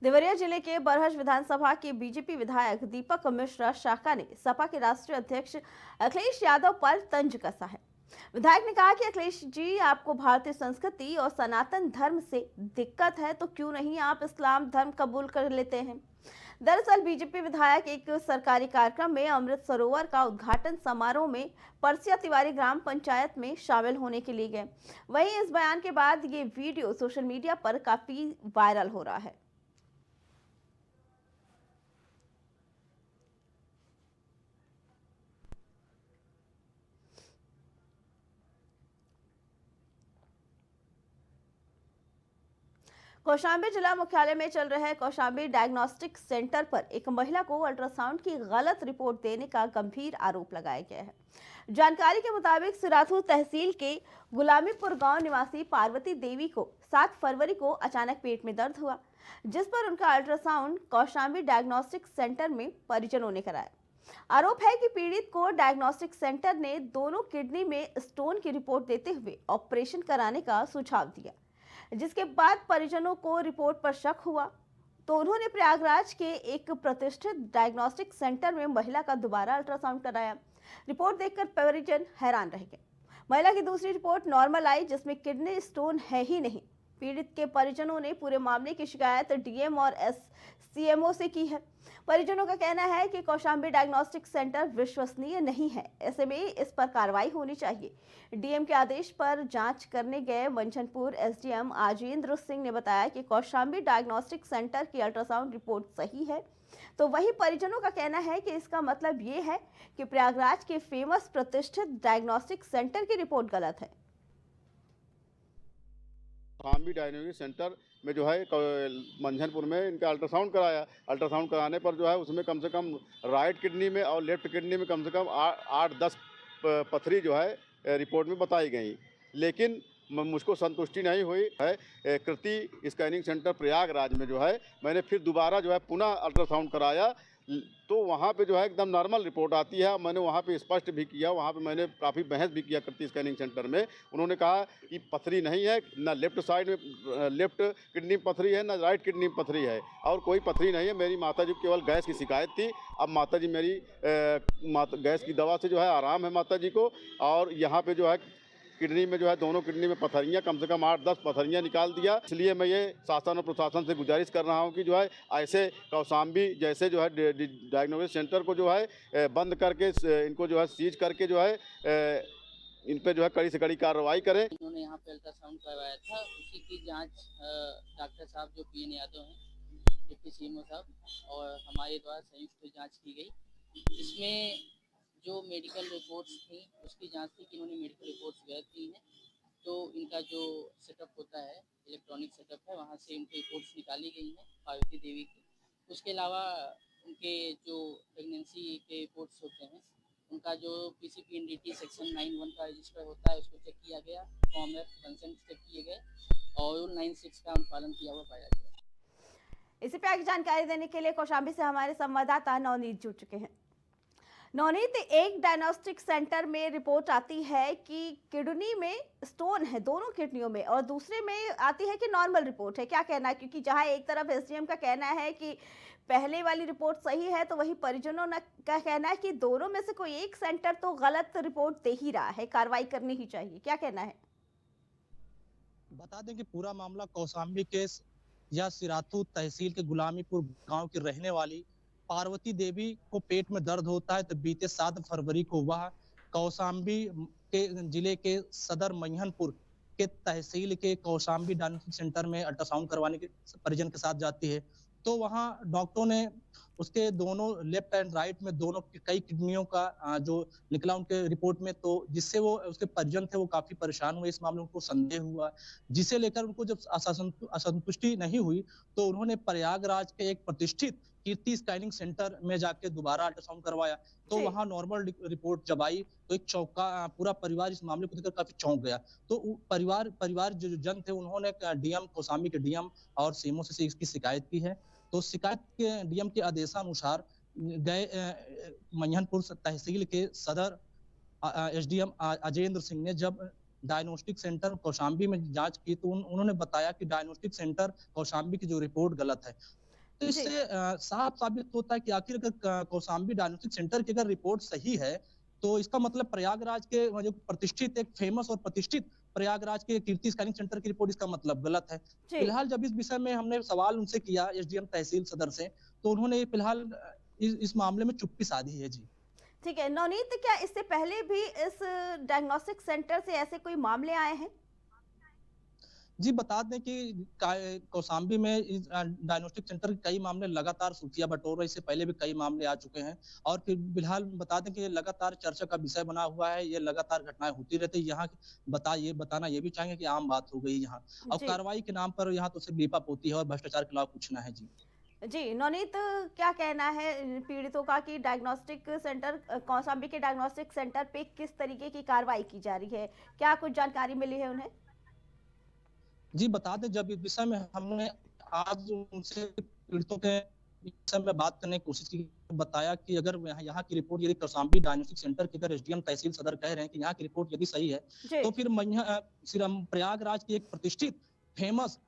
देवरिया जिले के बरहज विधानसभा के बीजेपी विधायक दीपक मिश्रा शाखा ने सपा के राष्ट्रीय अध्यक्ष अखिलेश यादव पर तंज कसा है। विधायक ने कहा कि अखिलेश जी, आपको भारतीय संस्कृति और सनातन धर्म से दिक्कत है तो क्यों नहीं आप इस्लाम धर्म कबूल कर लेते हैं। दरअसल बीजेपी विधायक एक सरकारी कार्यक्रम में अमृत सरोवर का उद्घाटन समारोह में परसिया तिवारी ग्राम पंचायत में शामिल होने के लिए गए। वहीं इस बयान के बाद ये वीडियो सोशल मीडिया पर काफी वायरल हो रहा है। कौशांबी जिला मुख्यालय में चल रहे कौशांबी डायग्नोस्टिक सेंटर पर एक महिला को अल्ट्रासाउंड की गलत रिपोर्ट देने का गंभीर आरोप लगाया गया है। जानकारी के मुताबिक सिराथू तहसील के गुलामीपुर गांव निवासी पार्वती देवी को 7 फरवरी को अचानक पेट में दर्द हुआ, जिस पर उनका अल्ट्रासाउंड कौशांबी डायग्नोस्टिक सेंटर में परिजनों ने कराया। आरोप है कि पीड़ित को डायग्नोस्टिक सेंटर ने दोनों किडनी में स्टोन की रिपोर्ट देते हुए ऑपरेशन कराने का सुझाव दिया, जिसके बाद परिजनों को रिपोर्ट पर शक हुआ तो उन्होंने प्रयागराज के एक प्रतिष्ठित डायग्नोस्टिक सेंटर में महिला का दोबारा अल्ट्रासाउंड कराया। रिपोर्ट देखकर परिजन हैरान रह गए। महिला की दूसरी रिपोर्ट नॉर्मल आई, जिसमें किडनी स्टोन है ही नहीं। पीड़ित के परिजनों ने पूरे मामले की शिकायत डीएम और एससीएमओ से की है। परिजनों का कहना है कि कौशांबी डायग्नोस्टिक सेंटर विश्वसनीय नहीं है, ऐसे में इस पर कार्रवाई होनी चाहिए। डीएम के आदेश पर जांच करने गए मंझनपुर एसडीएम आजेंद्र सिंह ने बताया कि कौशांबी डायग्नोस्टिक सेंटर की अल्ट्रासाउंड रिपोर्ट सही है, तो वहीं परिजनों का कहना है कि इसका मतलब ये है कि प्रयागराज के फेमस प्रतिष्ठित डायग्नोस्टिक सेंटर की रिपोर्ट गलत है। कौशांबी डायग्नोस्टिक सेंटर में जो है मंझनपुर में इनका अल्ट्रासाउंड कराया। अल्ट्रासाउंड कराने पर जो है उसमें कम से कम राइट किडनी में और लेफ्ट किडनी में कम से कम 8-10 पथरी जो है रिपोर्ट में बताई गई, लेकिन मुझको संतुष्टि नहीं हुई है। कृति स्कैनिंग सेंटर प्रयागराज में जो है मैंने फिर दोबारा जो है पुनः अल्ट्रासाउंड कराया तो वहाँ पे जो है एकदम नॉर्मल रिपोर्ट आती है। मैंने वहाँ पे स्पष्ट भी किया, वहाँ पे मैंने काफ़ी बहस भी किया कृति स्कैनिंग सेंटर में। उन्होंने कहा कि पथरी नहीं है, ना लेफ्ट साइड में लेफ्ट किडनी पथरी है, ना राइट किडनी पथरी है, और कोई पथरी नहीं है। मेरी माताजी को केवल गैस की शिकायत थी। अब माताजी मेरी गैस की दवा से जो है आराम है माताजी को, और यहाँ पे जो है किडनी में जो है दोनों किडनी में पथरियाँ कम से कम 8-10 पथरियाँ निकाल दिया। इसलिए मैं ये शासन और प्रशासन से गुजारिश कर रहा हूँ कि जो है ऐसे कौशांबी जैसे जो है डायग्नोस्टिक सेंटर को जो है बंद करके इनको जो है सीज करके जो है इन पे जो है कड़ी से कड़ी कार्रवाई करें। इन्होंने यहाँ पे अल्ट्रासाउंड करवाया था, उसी की जांच डॉक्टर साहब जो पीएन यादव हैं, डिप्टी सीएमओ साहब और हमारे द्वारा संयुक्त जांच की गई। इसमें जो मेडिकल रिपोर्ट्स थी उसकी जांच थी कि इन्होंने मेडिकल रिपोर्ट्स गलत की हैं, तो इनका जो सेटअप होता है, इलेक्ट्रॉनिक सेटअप है, वहाँ से इनकी रिपोर्ट्स निकाली गई हैं पार्वती देवी की। उसके अलावा उनके जो प्रेगनेंसी के रिपोर्ट्स होते हैं, उनका जो पीसीपीएनडीटी सेक्शन 91 का रजिस्टर होता है उसको चेक किया गया, फॉर्म एफ कंसेंट चेक किए गए और 96 का अनुपालन किया हुआ पाया गया। इसी पे आगे जानकारी देने के लिए कौशांबी से हमारे संवाददाता नवनीत जुड़ चुके हैं। नवनीत, एक डायग्नोस्टिक सेंटर में रिपोर्ट आती है कि किडनी में स्टोन है दोनों किडनियों में, और दूसरे में आती है कि नॉर्मल रिपोर्ट है। क्या कहना है, क्योंकि जहां एक तरफ एसडीएम का कहना है कि पहले वाली रिपोर्ट सही है, तो वही परिजनों का कहना है कि दोनों में से कोई एक सेंटर तो गलत रिपोर्ट दे ही रहा है, कार्रवाई करनी ही चाहिए। क्या कहना है? बता दें कि पूरा मामला कौशांबी के या सिराथू तहसील के गुलामीपुर गांव की रहने वाली पार्वती देवी को पेट में दर्द होता है, तो बीते 7 फरवरी को वह कौशांबी के जिले के सदर मंझनपुर के तहसील के कौशांबी डायग्नोस्टिक सेंटर में अल्ट्रासाउंड करवाने के परिजन के साथ जाती है। तो वहां डॉक्टरों ने उसके दोनों लेफ्ट एंड राइट में दोनों कई किडनियों का जो निकला उनके रिपोर्ट में, तो जिससे वो उसके परिजन थे वो काफी परेशान हुए। इस मामले में उनको संदेह हुआ, जिसे लेकर उनको जब असंतुष्टि नहीं हुई तो उन्होंने प्रयागराज के एक प्रतिष्ठित कीर्ति स्कैनिंग सेंटर में जाके दोबारा अल्ट्रासाउंड करवाया। तो वहां नॉर्मल रिपोर्ट जब आई तो एक चौंका पूरा परिवार इस मामले को देखकर काफी चौंक गया। तो परिवार जो जन थे उन्होंने डीएम कौशांबी के डीएम और सीएमओ से इसकी शिकायत की है। तो शिकायत के डीएम के आदेशानुसार गए मंझनपुर तहसील के सदर एसडीएम अजेंद्र सिंह ने जब डायग्नोस्टिक सेंटर कौशांबी में जांच की तो उन्होंने बताया कि डायग्नोस्टिक सेंटर कौशांबी की जो रिपोर्ट गलत है। तो जी। इससे साफ साबित होता है कि आखिर अगर कौशाम्बी डायग्नोस्टिक सेंटर की अगर रिपोर्ट सही है, तो इसका मतलब प्रयागराज के जो प्रतिष्ठित एक फेमस और प्रतिष्ठित प्रयागराज के कीर्ति स्कैनिंग सेंटर की रिपोर्ट इसका मतलब गलत है। जी। फिलहाल जब इस विषय में हमने सवाल उनसे किया एसडीएम तहसील सदर से, तो उन्होंने फिलहाल इस मामले में चुप्पी साधी है। जी। ठीक है नवनीत, क्या इससे पहले भी इस डायग्नोस्टिक सेंटर से ऐसे कोई मामले आए हैं? जी, बता दें कि कौशाम्बी में इस डायग्नोस्टिक सेंटर के कई मामले लगातार सुर्खियाँ बटोर रहे हैं, इससे पहले भी कई मामले आ चुके हैं और फिर फिलहाल बता दें कि ये लगातार चर्चा का विषय बना हुआ है, ये लगातार घटनाएँ होती रहती हैं। यहाँ बताना ये भी चाहेंगे कि आम बात हो गई यहाँ। और जी। कार्रवाई के नाम पर यहाँ तो सिर्फ लीपापोती है और भ्रष्टाचार के अलावा कुछ ना है। जी। जी, नवनीत, क्या कहना है इन पीड़ितों का कि डायग्नोस्टिक सेंटर कौशाम्बी के डायग्नोस्टिक सेंटर पे किस तरीके की कार्रवाई की जा रही है? क्या कुछ जानकारी मिली है उन्हें? जी, बता दें जब इस विषय में हमने आज उनसे पीड़ितों के विषय में बात करने की कोशिश की, बताया कि अगर यहाँ यहाँ की रिपोर्ट यदि कौशाम्बी डायग्नोस्टिक सेंटर के अगर एसडीएम तहसील सदर कह रहे हैं कि यहाँ की रिपोर्ट यदि सही है, जी। तो फिर प्रयागराज की एक प्रतिष्ठित फेमस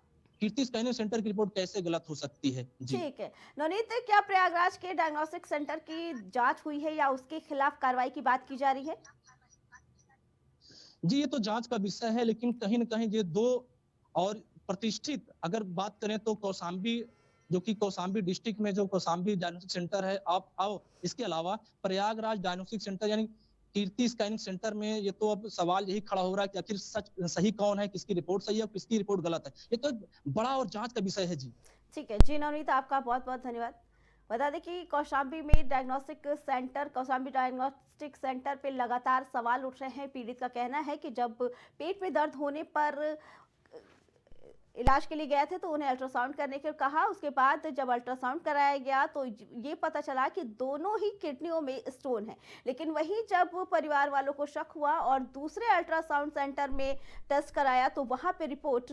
कीर्ति स्कैनिंग सेंटर की रिपोर्ट कैसे गलत हो सकती है? जी। ठीक है। नवनीत, क्या प्रयागराज के डायग्नोस्टिक सेंटर की जाँच हुई है या उसके खिलाफ कार्रवाई की बात की जा रही है? जी, ये तो जाँच का विषय है, लेकिन कहीं न कहीं ये 2 और प्रतिष्ठित अगर बात करें तो कौशाम्बी जो कि कौशाम्बी डिस्ट्रिक्ट में जो कौशाम्बी डायग्नोस्टिक सेंटर है, आप आओ इसके अलावा प्रयागराज डायग्नोस्टिक सेंटर यानी कीर्ति स्कैनिंग सेंटर में ये तो अब सवाल यही खड़ा हो रहा है कि आखिर सही कौन है, किसकी रिपोर्ट सही है और किसकी रिपोर्ट गलत है। ये तो एक बड़ा और जाँच का विषय है। जी। ठीक है। जी, नवनीत, आपका बहुत-बहुत धन्यवाद। बता दें कि कौशाम्बी डायग्नोस्टिक सेंटर पे लगातार सवाल उठ रहे हैं। पीड़ित का कहना है कि जब पेट में दर्द होने पर इलाज के लिए गए थे तो उन्हें अल्ट्रासाउंड करने को कहा। उसके बाद जब अल्ट्रासाउंड कराया गया तो ये पता चला कि दोनों ही किडनियों में स्टोन है। लेकिन वहीं जब परिवार वालों को शक हुआ और दूसरे अल्ट्रासाउंड सेंटर में टेस्ट कराया तो वहाँ पे रिपोर्ट